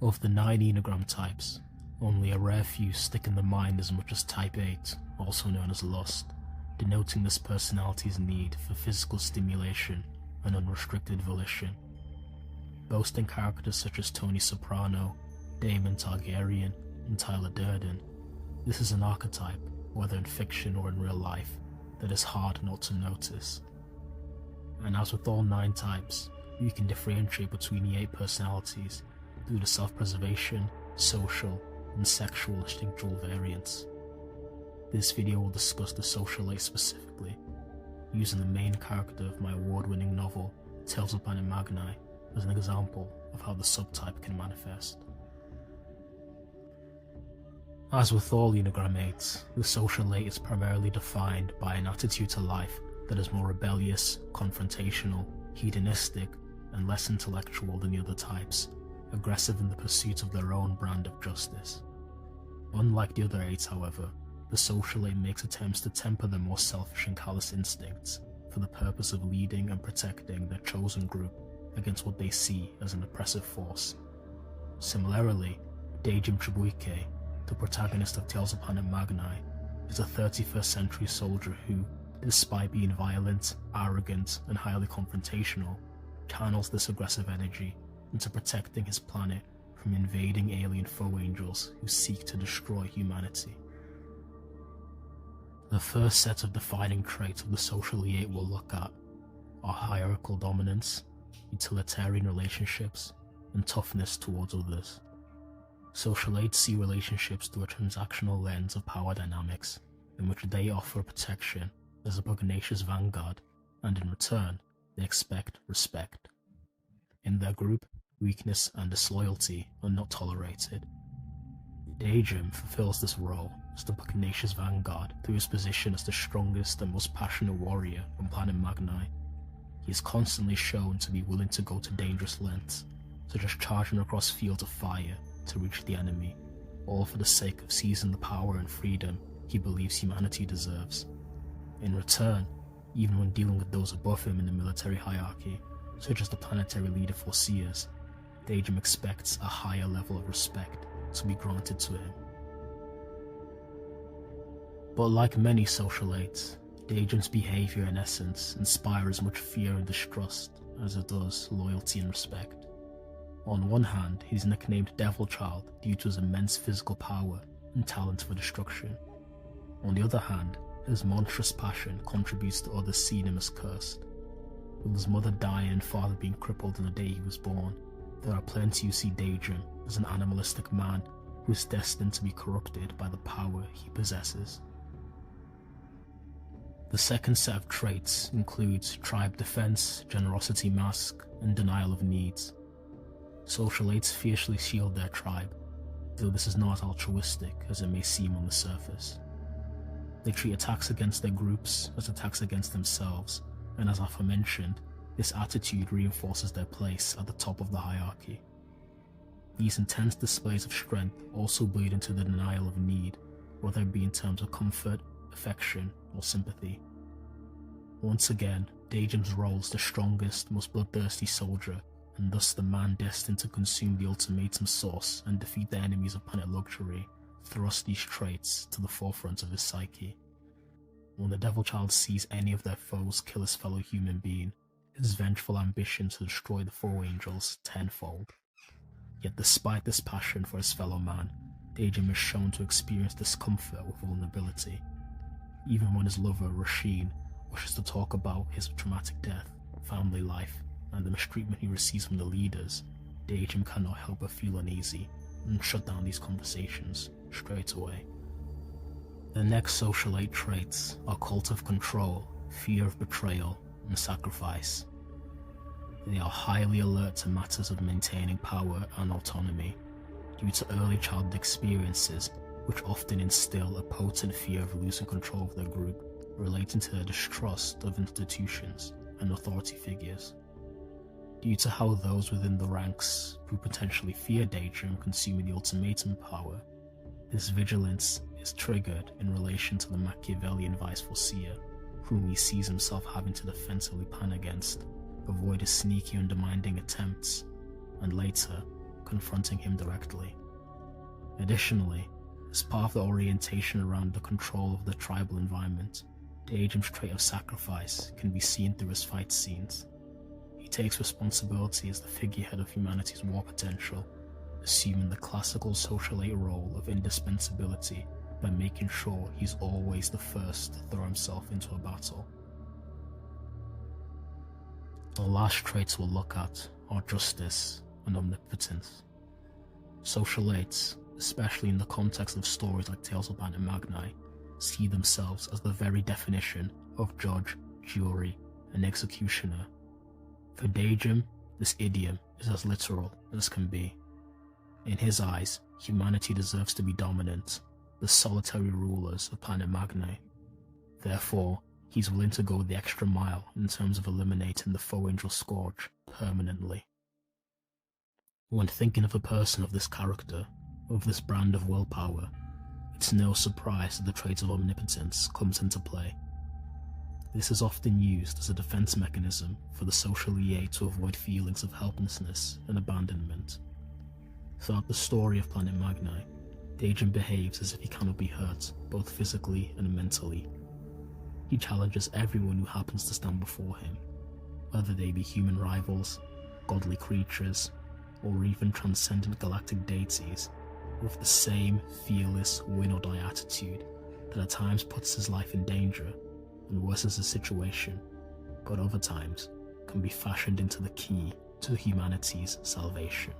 Of the 9 Enneagram types, only a rare few stick in the mind as much as Type 8, also known as lust, denoting this personality's need for physical stimulation and unrestricted volition. Boasting characters such as Tony Soprano, Daemon Targaryen, and Tyler Durden, this is an archetype, whether in fiction or in real life, that is hard not to notice. And as with all 9 types, you can differentiate between the 8 personalities through the self-preservation, social, and sexual instinctual variants. This video will discuss the social 8 specifically, using the main character of my award-winning novel, Tales of Planet Magnae, as an example of how the subtype can manifest. As with all Enneagram 8s, the social 8 is primarily defined by an attitude to life that is more rebellious, confrontational, hedonistic, and less intellectual than the other types, aggressive in the pursuit of their own brand of justice. Unlike the other 8s, however, the social 8 makes attempts to temper their more selfish and callous instincts for the purpose of leading and protecting their chosen group against what they see as an oppressive force. Similarly, Dejim Chibuike, the protagonist of Tales of Planet Magnae, is a 31st century soldier who, despite being violent, arrogant, and highly confrontational, channels this aggressive energy into protecting his planet from invading alien foe angels who seek to destroy humanity. The first set of defining traits of the social 8 we'll look at are hierarchical dominance, utilitarian relationships, and toughness towards others. Social 8 see relationships through a transactional lens of power dynamics, in which they offer protection as a pugnacious vanguard, and in return, they expect respect. In their group, weakness and disloyalty are not tolerated. Dejim fulfills this role as the pugnacious vanguard through his position as the strongest and most passionate warrior on planet Magnae. He is constantly shown to be willing to go to dangerous lengths, such as charging across fields of fire to reach the enemy, all for the sake of seizing the power and freedom he believes humanity deserves. In return, even when dealing with those above him in the military hierarchy, such as the planetary leader Foreseers, Dejim expects a higher level of respect to be granted to him. But like many social 8s, Dejim's behaviour in essence inspires as much fear and distrust as it does loyalty and respect. On one hand, he's nicknamed Devil Child due to his immense physical power and talent for destruction. On the other hand, his monstrous passion contributes to others seeing him as cursed. With his mother dying and father being crippled on the day he was born, there are plenty who see Dejim as an animalistic man who is destined to be corrupted by the power he possesses. The second set of traits includes tribe defense, generosity mask, and denial of needs. Social 8s fiercely shield their tribe, though this is not as altruistic as it may seem on the surface. They treat attacks against their groups as attacks against themselves, and as aforementioned, this attitude reinforces their place at the top of the hierarchy. These intense displays of strength also bleed into the denial of need, whether it be in terms of comfort, affection, or sympathy. Once again, Dejim's role as the strongest, most bloodthirsty soldier, and thus the man destined to consume the ultimatum source and defeat the enemies of planet luxury, thrust these traits to the forefront of his psyche. When the Devil Child sees any of their foes kill his fellow human being, his vengeful ambition to destroy the foe angels tenfold. Yet despite this passion for his fellow man, Dejim is shown to experience discomfort with vulnerability. Even when his lover, Rasheen, wishes to talk about his traumatic death, family life, and the mistreatment he receives from the leaders, Dejim cannot help but feel uneasy and shut down these conversations straight away. The next social 8 traits are cult of control, fear of betrayal, and sacrifice. They are highly alert to matters of maintaining power and autonomy, due to early childhood experiences which often instill a potent fear of losing control of their group, relating to their distrust of institutions and authority figures. Due to how those within the ranks who potentially fear Dejim consuming the ultimatum power, this vigilance is triggered in relation to the Machiavellian vice Foreseer, whom he sees himself having to defensively plan against, avoid his sneaky undermining attempts, and later confronting him directly. Additionally, as part of the orientation around the control of the tribal environment, Daedrum's trait of sacrifice can be seen through his fight scenes. He takes responsibility as the figurehead of humanity's war potential, assuming the classical socialite role of indispensability by making sure he's always the first to throw himself into a battle. The last traits we'll look at are justice and omnipotence. Socialites, especially in the context of stories like Tales of Magnae, see themselves as the very definition of judge, jury, and executioner. For Daedrum, this idiom is as literal as can be. In his eyes, humanity deserves to be dominant, the solitary rulers of planet Magnae. Therefore, he's willing to go the extra mile in terms of eliminating the foe angel Scourge permanently. When thinking of a person of this character, of this brand of willpower, it's no surprise that the trait of omnipotence comes into play. This is often used as a defense mechanism for the social EA to avoid feelings of helplessness and abandonment. Throughout the story of planet Magnae, Daedrum behaves as if he cannot be hurt, both physically and mentally. He challenges everyone who happens to stand before him, whether they be human rivals, godly creatures, or even transcendent galactic deities, with the same fearless win-or-die attitude that at times puts his life in danger and worsens the situation, but other times can be fashioned into the key to humanity's salvation.